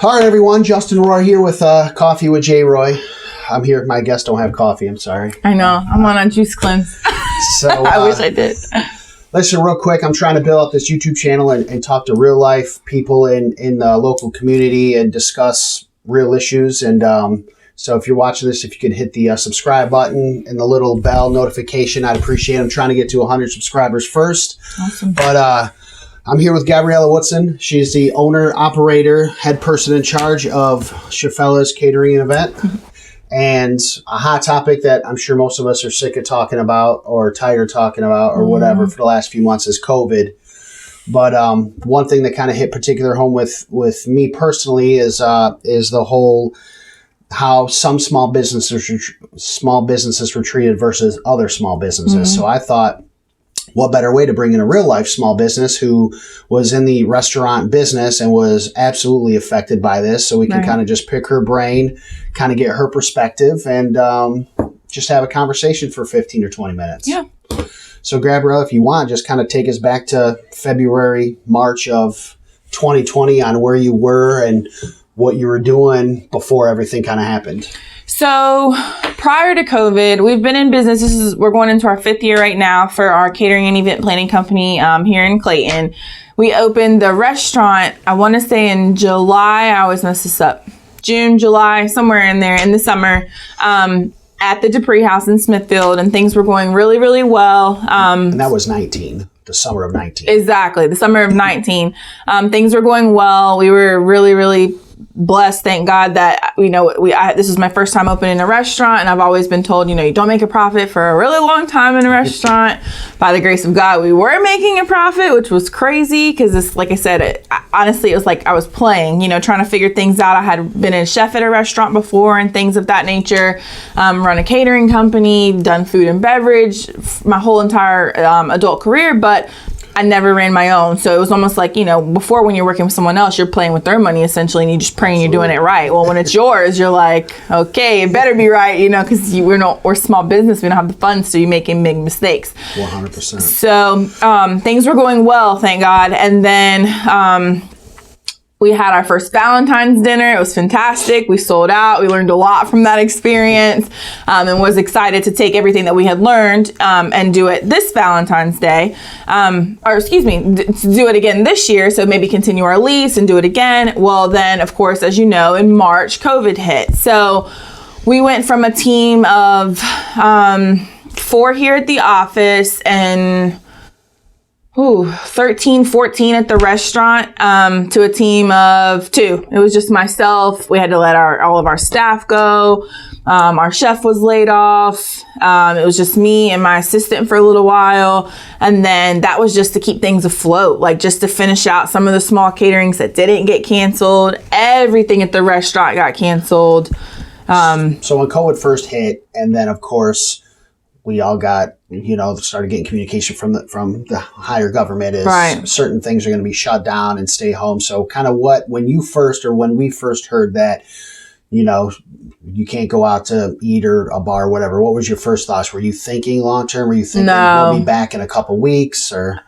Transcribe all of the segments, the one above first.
All right, everyone. Justin Roy here with Coffee with J. Roy. I'm here. My guests don't have coffee. I'm sorry. I know. I'm on a juice cleanse. So I wish I did. Listen, real quick. I'm trying to build up this YouTube channel and talk to real life people in the local community and discuss real issues. And so if you're watching this, if you could hit the subscribe button and the little bell notification, I'd appreciate it. I'm trying to get to 100 subscribers first. Awesome. But I'm here with Gabriella Woodson. She's the owner, operator, head person in charge of Chafella's Catering and Event. And a hot topic that I'm sure most of us are sick of talking about or tired of talking about or whatever for the last few months is COVID. But one thing that kind of hit particular home with me personally is the whole how some small businesses were treated versus other small businesses. So I thought, what better way to bring in a real life small business who was in the restaurant business and was absolutely affected by this, so we can kind of just pick her brain, kind of get her perspective, and just have a conversation for 15 or 20 minutes. Yeah. So Gabriella, if you want, just kind of take us back to February, March of 2020 on where you were and what you were doing before everything kind of happened. So prior to COVID, we've been in business. We're going into our 5th year right now for our catering and event planning company here in Clayton. We opened the restaurant, I want to say in July. I always mess this up. June, July, somewhere in there in the summer at the Dupree House in Smithfield. And things were going really, really well. And that was 19. The summer of 19. Exactly. The summer of 19. Things were going well. We were really, really blessed. Thank God that, this is my first time opening a restaurant, and I've always been told, you don't make a profit for a really long time in a restaurant. By the grace of God, we were making a profit, which was crazy because it's, like I said, honestly, it was like I was playing, trying to figure things out. I had been a chef at a restaurant before and things of that nature, run a catering company, done food and beverage, my whole entire adult career, but I never ran my own. So it was almost like, before when you're working with someone else, you're playing with their money essentially, and you're just praying you're doing it right. Well, when it's yours, you're like, okay, it better be right, because we're small business. We don't have the funds, so you're making big mistakes. 100%. So things were going well, thank God. And then we had our first Valentine's dinner. It was fantastic. We sold out. We learned a lot from that experience, and was excited to take everything that we had learned and do it this Valentine's Day. To do it again this year. So maybe continue our lease and do it again. Well, then, of course, as you know, in March, COVID hit. So we went from a team of 4 here at the office and 13, 14 at the restaurant, to a team of 2. It was just myself. We had to let all of our staff go. Our chef was laid off. It was just me and my assistant for a little while. And then that was just to keep things afloat, like just to finish out some of the small caterings that didn't get canceled. Everything at the restaurant got canceled. So when COVID first hit, and then of course we all got, started getting communication from the higher government is certain things are going to be shut down and stay home. So kind of when we first heard that, you can't go out to eat or a bar or whatever, what was your first thoughts? Were you thinking long-term? Were you thinking we'll be back in a couple weeks or?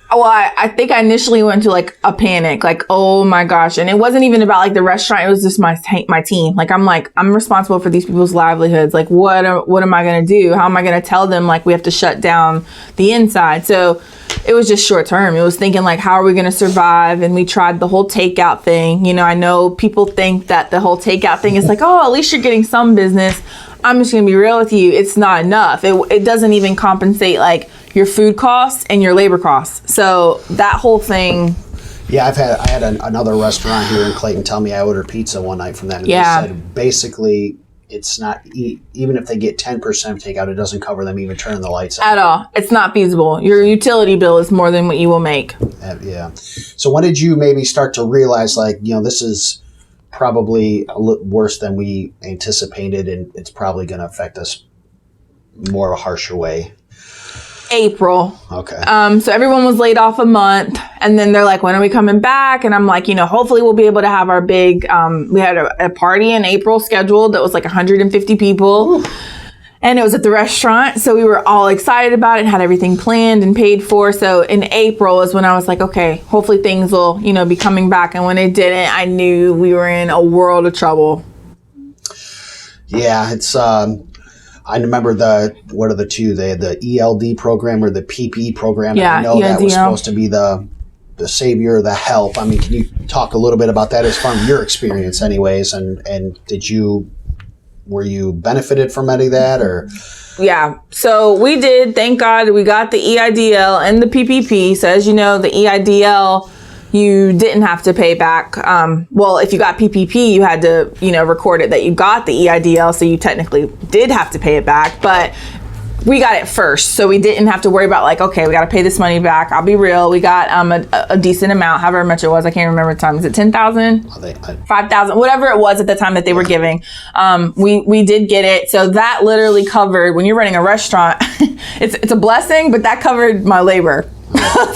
Well, I think I initially went to like a panic, like, oh my gosh. And it wasn't even about like the restaurant. It was just my team. I'm responsible for these people's livelihoods. Like, what am I going to do? How am I going to tell them like we have to shut down the inside? So it was just short term. It was thinking like, how are we going to survive? And we tried the whole takeout thing. I know people think that the whole takeout thing is like, oh, at least you're getting some business. I'm just going to be real with you. It's not enough. It doesn't even compensate like your food costs and your labor costs. So that whole thing. Yeah, I had another restaurant here in Clayton tell me I ordered pizza one night from them. And they said basically it's not, even if they get 10% takeout, it doesn't cover them even turning the lights on. At all. It's not feasible. Your utility bill is more than what you will make. Yeah. So when did you maybe start to realize like, this is probably a little worse than we anticipated and it's probably going to affect us more of a harsher way? April. Okay. So everyone was laid off a month, and then they're like, when are we coming back? And I'm like, hopefully we'll be able to have our big, we had a party in April scheduled that was like 150 people. Ooh. And it was at the restaurant. So we were all excited about it, had everything planned and paid for. So in April is when I was like, okay, hopefully things will, be coming back. And when it didn't, I knew we were in a world of trouble. Yeah, it's I remember what are the two? They had the ELD program or the PPE program. Yeah, I know that was ELDL. supposed to be the savior, the help. I mean, can you talk a little bit about that as from your experience anyways? And were you benefited from any of that or? Yeah. So we did. Thank God we got the EIDL and the PPP. So as you know, the EIDL, you didn't have to pay back. Well, if you got PPP, you had to, record it that you got the EIDL. So you technically did have to pay it back. But we got it first. So we didn't have to worry about like, okay, we got to pay this money back. I'll be real. We got a decent amount, however much it was. I can't remember the time. Is it 10,000? 5,000, whatever it was at the time that they were giving. We did get it. So that literally covered, when you're running a restaurant, it's a blessing, but that covered my labor.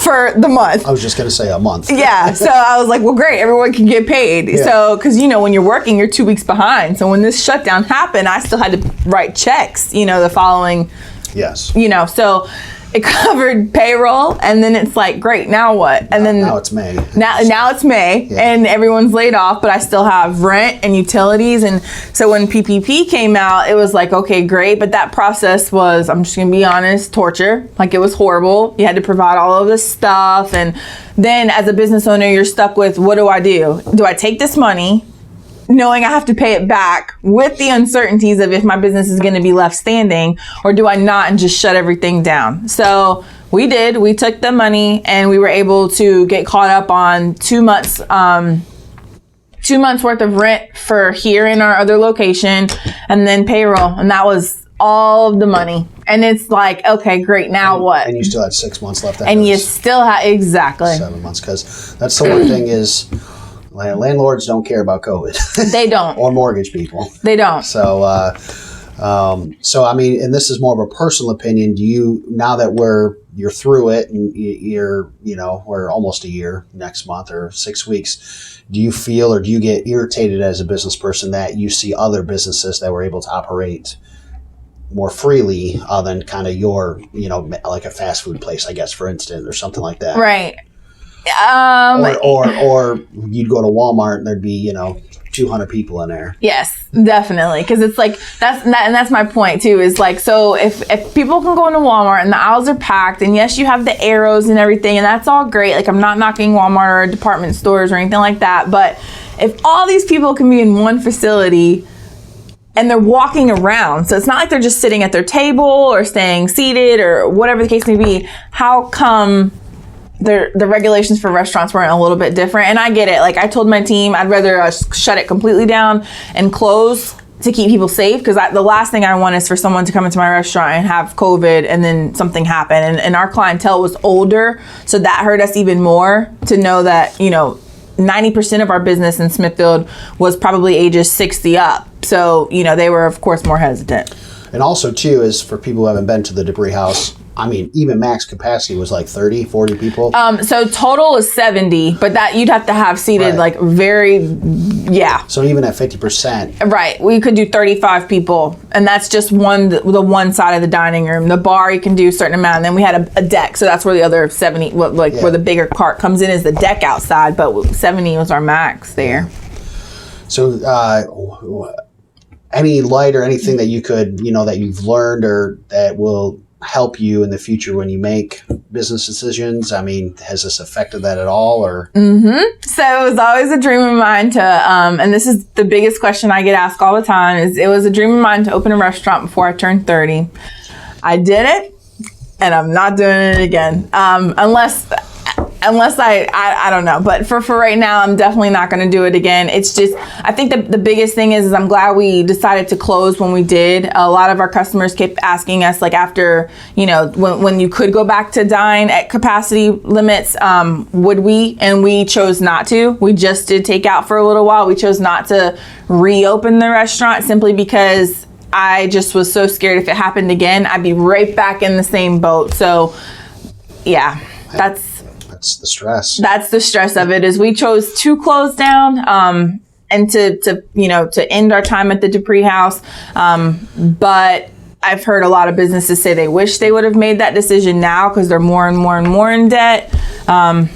For the month. I was just going to say a month. Yeah. So I was like, well, great. Everyone can get paid. Yeah. So, because, when you're working, you're 2 weeks behind. So when this shutdown happened, I still had to write checks, the following. Yes. So it covered payroll, and then it's like, great, now what? And then now it's May. Now it's May, and everyone's laid off, but I still have rent and utilities. And so when PPP came out, it was like, okay, great. But that process was, I'm just gonna be honest, torture. Like, it was horrible. You had to provide all of this stuff. And then as a business owner, you're stuck with, what do I do? Do I take this money, knowing I have to pay it back with the uncertainties of if my business is going to be left standing, or do I not and just shut everything down? So we did. We took the money and we were able to get caught up on 2 months, 2 months worth of rent for here in our other location, and then payroll. And that was all of the money. And it's like, okay, great. Now what? And you still had 6 months left. And you still have, exactly. 7 months. Because that's the one thing is, landlords don't care about COVID. They don't. Or mortgage people. They don't. So, I mean, and this is more of a personal opinion. Do you, now that you're through it and we're almost a year next month or 6 weeks, do you feel or do you get irritated as a business person that you see other businesses that were able to operate more freely than kind of your, like a fast food place, I guess, for instance, or something like that? Right. Or you'd go to Walmart and there'd be 200 people in there. Yes, definitely, because it's like that's my point too. Is like, so if people can go into Walmart and the aisles are packed, and yes, you have the arrows and everything, and that's all great. Like, I'm not knocking Walmart or department stores or anything like that, but if all these people can be in one facility and they're walking around, so it's not like they're just sitting at their table or staying seated or whatever the case may be, how come the regulations for restaurants weren't a little bit different? And I get it. Like, I told my team I'd rather shut it completely down and close to keep people safe, because the last thing I want is for someone to come into my restaurant and have COVID and then something happen. And our clientele was older, so that hurt us even more to know that 90% of our business in Smithfield was probably ages 60 up. So they were, of course, more hesitant. And also too is for people who haven't been to the Debris House, I mean, even max capacity was like 30, 40 people. So total is 70, but that you'd have to have seated like yeah. So even at 50%. Right. We could do 35 people, and that's just the one side of the dining room. The bar, you can do a certain amount. And then we had a deck. So that's where the other 70, where the bigger cart comes in, is the deck outside, but 70 was our max there. So any light or anything that you could, that you've learned or that will help you in the future when you make business decisions? I mean, has this affected that at all, or? Mm-hmm. So it was always a dream of mine to, and this is the biggest question I get asked all the time, is it was a dream of mine to open a restaurant before I turned 30. I did it, and I'm not doing it again. Unless I don't know, but for right now, I'm definitely not going to do it again. It's just, I think the biggest thing is I'm glad we decided to close when we did. A lot of our customers kept asking us, like, after, when you could go back to dine at capacity limits, would we? And we chose not to. We just did takeout for a little while. We chose not to reopen the restaurant simply because I just was so scared if it happened again, I'd be right back in the same boat. So yeah, that's the stress. That's the stress of it, is we chose to close down and to end our time at the Debris House. But I've heard a lot of businesses say they wish they would have made that decision now because they're more and more and more in debt.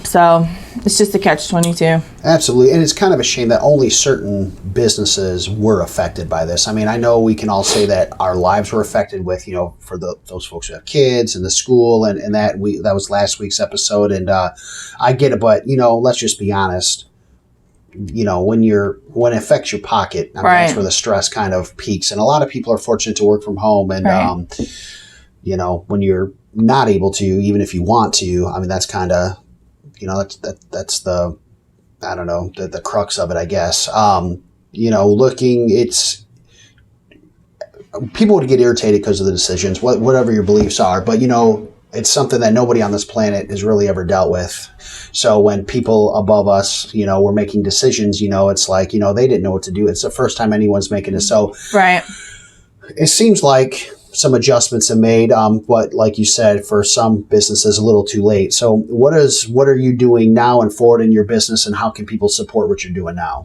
So it's just a catch-22. Absolutely. And it's kind of a shame that only certain businesses were affected by this. I mean, I know we can all say that our lives were affected with, for those folks who have kids and the school and that was last week's episode. And I get it. But, let's just be honest. When it affects your pocket, I mean, Right. that's where the stress kind of peaks. And a lot of people are fortunate to work from home. And, Right. When you're not able to, even if you want to, I mean, that's kind of, that's the, I don't know, the crux of it, I guess. People would get irritated because of the decisions, whatever your beliefs are. But, it's something that nobody on this planet has really ever dealt with. So when people above us, were making decisions, it's like, they didn't know what to do. It's the first time anyone's making this. So Right. it seems like some adjustments have made, but like you said, for some businesses, a little too late. So what are you doing now and forward in your business, and how can people support what you're doing now?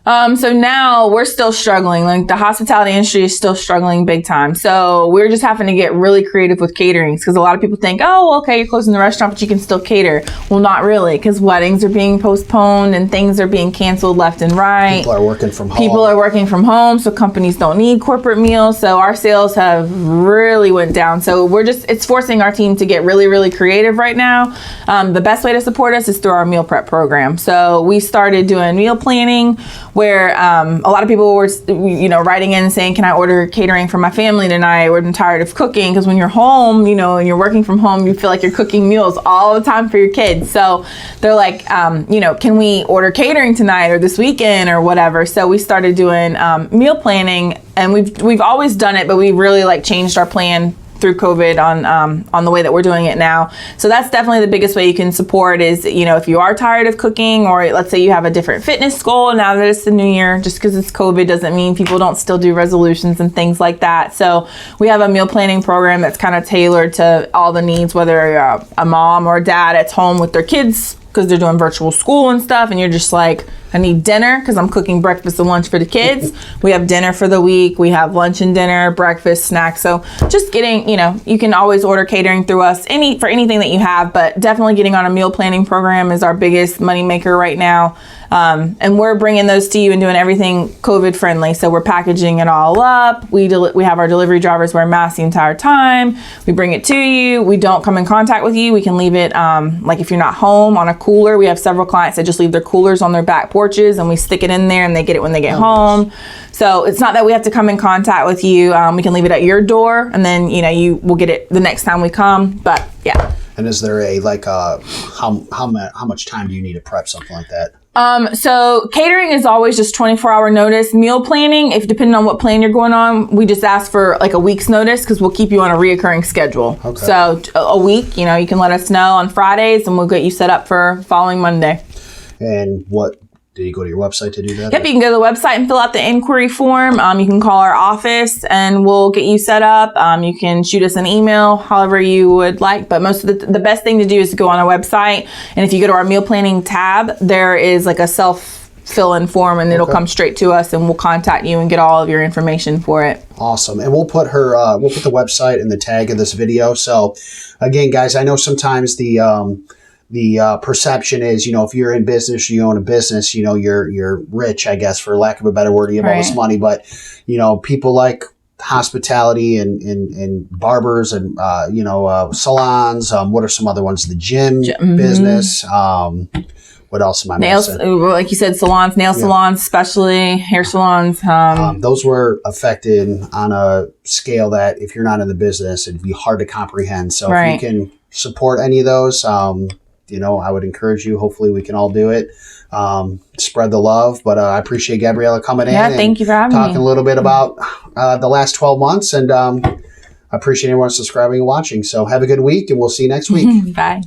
So now we're still struggling. Like the hospitality industry is still struggling big time. So we're just having to get really creative with caterings because a lot of people think, oh, okay, you're closing the restaurant, but you can still cater. Well, not really, because weddings are being postponed and things are being canceled left and right. People are working from home. People are working from home, so companies don't need corporate meals. So our sales have really went down. So it's forcing our team to get really, really creative right now. The best way to support us is through our meal prep program. So we started doing meal planning where a lot of people were, writing in and saying, can I order catering for my family tonight? I'm tired of cooking. Because when you're home, and you're working from home, you feel like you're cooking meals all the time for your kids. So they're like, can we order catering tonight or this weekend or whatever? So we started doing meal planning, and we've always done it, but we really changed our plan through COVID on the way that we're doing it now. So that's definitely the biggest way you can support is, if you are tired of cooking, or let's say you have a different fitness goal now that it's the new year, just because it's COVID doesn't mean people don't still do resolutions and things like that. So we have a meal planning program that's kind of tailored to all the needs, whether you're a mom or a dad at home with their kids because they're doing virtual school and stuff, and you're just like, I need dinner because I'm cooking breakfast and lunch for the kids. We have dinner for the week. We have lunch and dinner, breakfast, snacks. So just getting, you can always order catering through us for anything that you have, but definitely getting on a meal planning program is our biggest money maker right now. And we're bringing those to you and doing everything COVID friendly. So we're packaging it all up. We have our delivery drivers wear masks the entire time. We bring it to you. We don't come in contact with you. We can leave it, if you're not home, on a cooler. We have several clients that just leave their coolers on their back porches, and we stick it in there and they get it when they get home. So it's not that we have to come in contact with you. We can leave it at your door, and then, you will get it the next time we come. But yeah. And is there how much time do you need to prep something like that? So catering is always just 24-hour notice. Meal planning, if depending on what plan you're going on, we just ask for a week's notice because we'll keep you on a reoccurring schedule. Okay. So a week, you can let us know on Fridays and we'll get you set up for following Monday. And did you go to your website to do that? Yep, you can go to the website and fill out the inquiry form. You can call our office and we'll get you set up. You can shoot us an email, however you would like. But most of the best thing to do is to go on our website. And if you go to our meal planning tab, there is a self-fill-in form, and it'll come straight to us, and we'll contact you and get all of your information for it. Awesome. And we'll put the website in the tag of this video. So again, guys, I know sometimes the perception is, if you're in business, you own a business, you're rich, I guess, for lack of a better word, you have all this money. But, people like hospitality and barbers and, salons. What are some other ones? The gym business. What else am I missing? Nails, like you said, salons, nail salons, especially hair salons. Those were affected on a scale that if you're not in the business, it'd be hard to comprehend. So if you can support any of those, I would encourage you. Hopefully we can all do it. Spread the love. But I appreciate Gabriella coming in. Yeah, thank you for having me. Talking a little bit about the last 12 months. And I appreciate everyone subscribing and watching. So have a good week, and we'll see you next week. Bye.